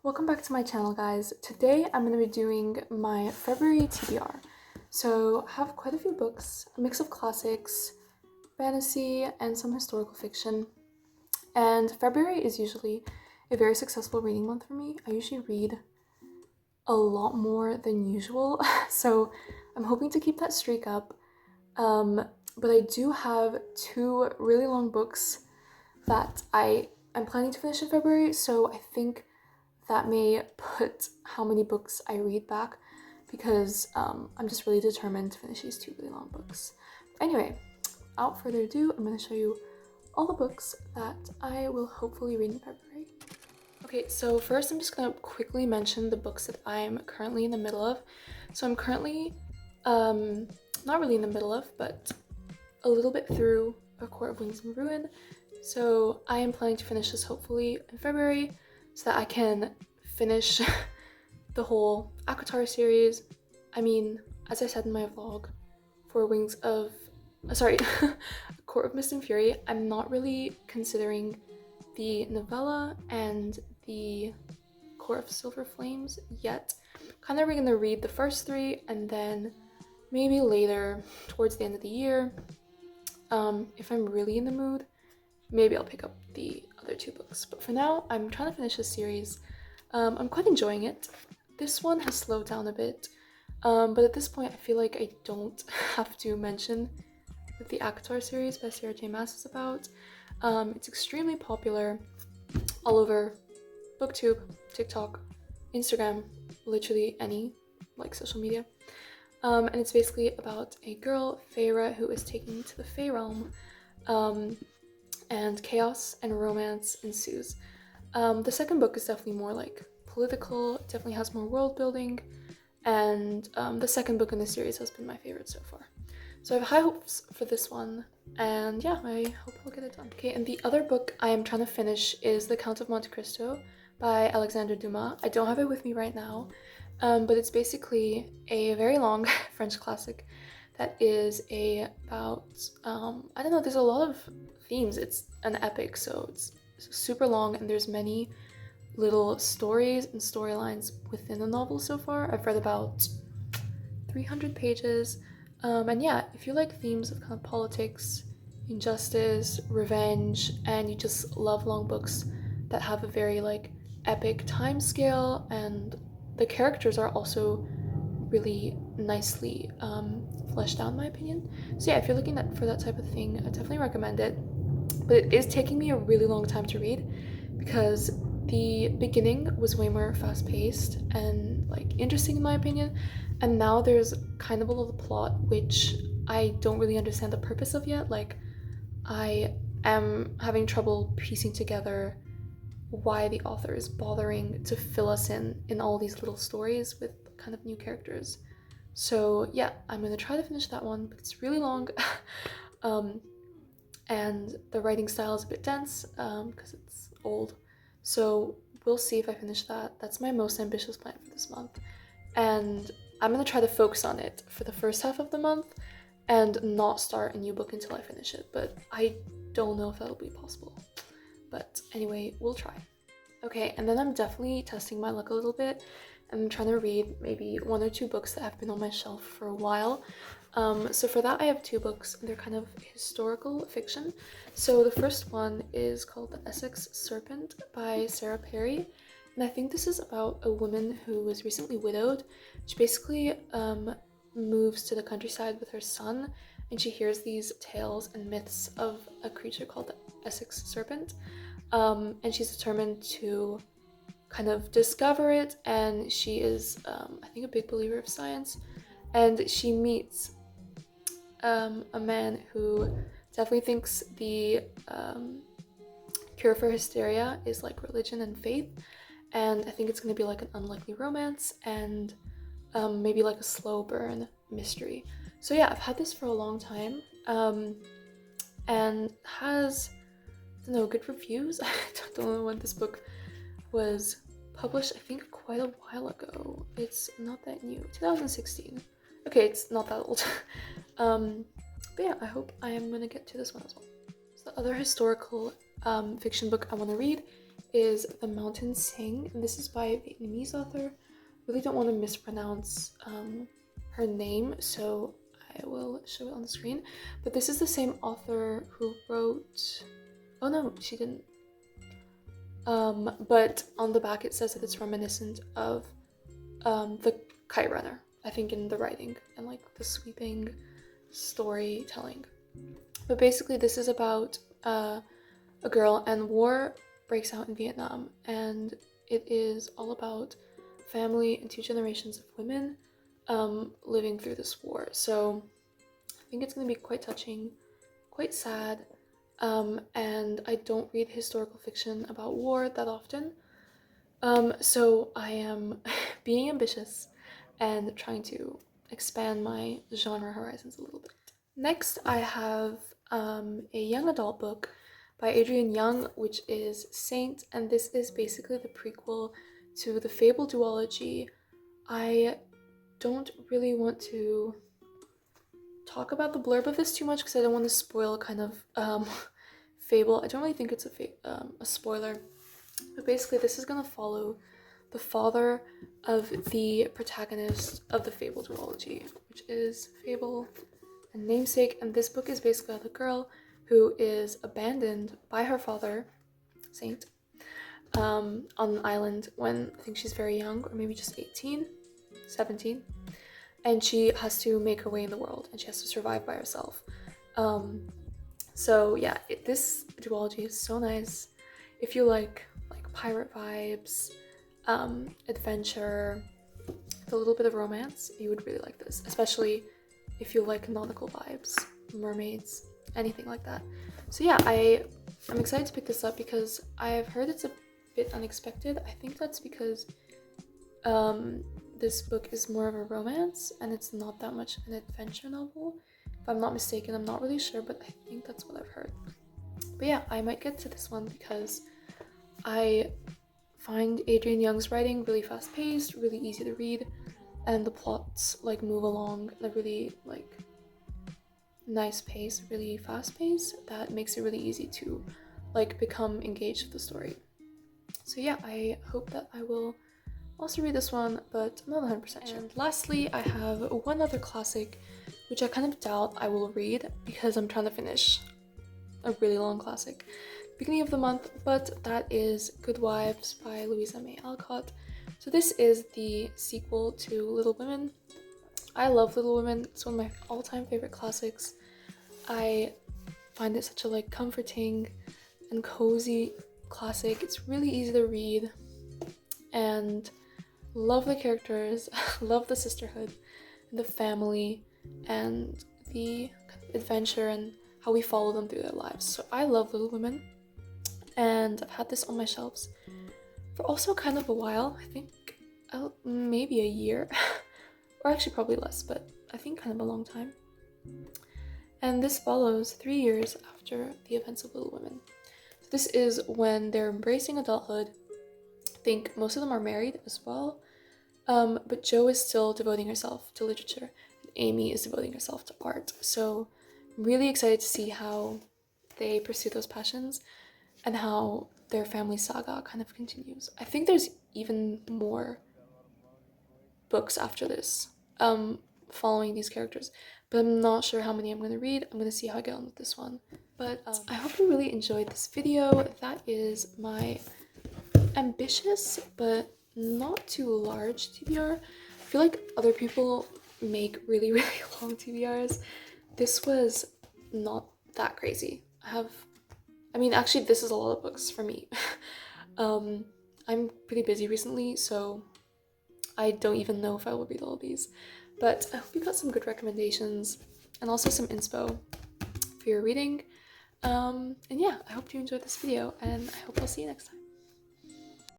Welcome back to my channel, guys. Today I'm going to be doing my February TBR. So I have quite a few books, a mix of classics, fantasy, and some historical fiction. And February is usually a very successful reading month for me. I usually read a lot more than usual, so I'm hoping to keep that streak up. But I do have two really long books that I'm planning to finish in February, so I think that may put how many books I read back because I'm just really determined to finish these two really long books. Anyway, without further ado, I'm going to show you all the books that I will hopefully read in February. Okay, so first I'm just going to quickly mention the books that I'm currently in the middle of. So I'm currently, not really in the middle of, but a little bit through A Court of Wings and Ruin. So I am planning to finish this hopefully in February so that I can finish the whole ACOTAR series. I mean, as I said in my vlog, for Court of Mist and Fury, I'm not really considering the novella and the Court of Silver Flames yet. Kind of gonna read the first three and then maybe later, towards the end of the year, if I'm really in the mood, maybe I'll pick up the other two books. But for now, I'm trying to finish this series. I'm quite enjoying it. This one has slowed down a bit, but at this point I feel like I don't have to mention what the ACOTAR series by Sarah J Maas is about. It's extremely popular all over BookTube, TikTok, Instagram, literally any social media. And it's basically about a girl, Feyre, who is taken to the Fey realm, and chaos and romance ensues. The second book is definitely more political, definitely has more world building, and the second book in the series has been my favorite so far. So I have high hopes for this one, and yeah, I hope I'll get it done. Okay, and the other book I am trying to finish is The Count of Monte Cristo by Alexandre Dumas. I don't have it with me right now, but it's basically a very long French classic that is about, I don't know, there's a lot of themes. It's an epic, so it's super long, and there's many little stories and storylines within the novel so far. I've read about 300 pages, and yeah, if you like themes of kind of politics, injustice, revenge, and you just love long books that have a very epic time scale, and the characters are also really nicely fleshed out in my opinion. So yeah, if you're looking for that type of thing, I definitely recommend it. But it is taking me a really long time to read because the beginning was way more fast-paced and interesting in my opinion, and now there's kind of a little plot which I don't really understand the purpose of yet. I am having trouble piecing together why the author is bothering to fill us in all these little stories with kind of new characters. So yeah, I'm gonna try to finish that one, but it's really long. And the writing style is a bit dense because it's old. So we'll see if I finish that. That's my most ambitious plan for this month. And I'm gonna try to focus on it for the first half of the month and not start a new book until I finish it. But I don't know if that'll be possible. But anyway, we'll try. Okay, and then I'm definitely testing my luck a little bit. I'm trying to read maybe one or two books that have been on my shelf for a while. So for that, I have two books. They're kind of historical fiction. So the first one is called The Essex Serpent by Sarah Perry. And I think this is about a woman who was recently widowed. She basically moves to the countryside with her son, and she hears these tales and myths of a creature called the Essex Serpent. And she's determined to kind of discover it, and she is, I think, a big believer of science, and she meets a man who definitely thinks the cure for hysteria is religion and faith, and I think it's going to be an unlikely romance and maybe a slow burn mystery. So yeah, I've had this for a long time, and has, I don't know, good reviews. I don't know when this book was published. I think quite a while ago. It's not that new. 2016. Okay, it's not that old. But yeah, I hope I am gonna get to this one as well. So the other historical fiction book I want to read is The Mountains Sing, and this is by a Vietnamese author. Really don't want to mispronounce her name, so I will show it on the screen. But this is the same author who wrote... Oh no, she didn't. But on the back it says that it's reminiscent of The Kite Runner, I think, in the writing and like the sweeping storytelling. But basically this is about a girl, and war breaks out in Vietnam, and it is all about family and 2 generations of women living through this war. So I think it's going to be quite touching, quite sad, and I don't read historical fiction about war that often, so I am being ambitious and trying to expand my genre horizons a little bit. Next, I have a young adult book by Adrienne Young, which is Saint, and this is basically the prequel to the Fable duology. I don't really want to talk about the blurb of this too much because I don't want to spoil kind of Fable. I don't really think it's a spoiler, but basically this is gonna follow the father of the protagonist of the Fable duology, which is Fable and Namesake, and this book is basically about the girl who is abandoned by her father, Saint, on an island when I think she's very young, or maybe just 18, 17, and she has to make her way in the world, and she has to survive by herself. So yeah, this duology is so nice. If you like pirate vibes, adventure, with a little bit of romance, you would really like this, especially if you like nautical vibes, mermaids, anything like that. So yeah, I'm excited to pick this up because I've heard it's a bit unexpected. I think that's because this book is more of a romance and it's not that much an adventure novel. If I'm not mistaken, I'm not really sure, but I think that's what I've heard. But yeah, I might get to this one because I find Adrienne Young's writing really fast-paced, really easy to read, and the plots like move along at a really like nice pace, really fast pace that makes it really easy to like become engaged with the story. So yeah, I hope that I will also read this one, but I'm not 100% sure. And lastly, I have one other classic which I kind of doubt I will read because I'm trying to finish a really long classic beginning of the month, but that is Good Wives by Louisa May Alcott. So this is the sequel to Little Women. I love Little Women. It's one of my all-time favorite classics. I find it such a like comforting and cozy classic. It's really easy to read and love the characters, love the sisterhood, and the family, and the adventure and how we follow them through their lives. So I love Little Women, and I've had this on my shelves for also kind of a while. I think maybe a year, or actually probably less, but I think kind of a long time. And this follows 3 years after the events of Little Women. So this is when they're embracing adulthood. I think most of them are married as well, but Jo is still devoting herself to literature, and Amy is devoting herself to art. So I'm really excited to see how they pursue those passions and how their family saga kind of continues. I think there's even more books after this, following these characters, but I'm not sure how many I'm going to read. I'm going to see how I get on with this one. But I hope you really enjoyed this video. That is my ambitious but not too large TBR. I feel like other people make really, really long TBRs. This was not that crazy. Actually, this is a lot of books for me. I'm pretty busy recently, so I don't even know if I will read all of these. But I hope you got some good recommendations and also some inspo for your reading. And yeah, I hope you enjoyed this video, and I hope I'll see you next time.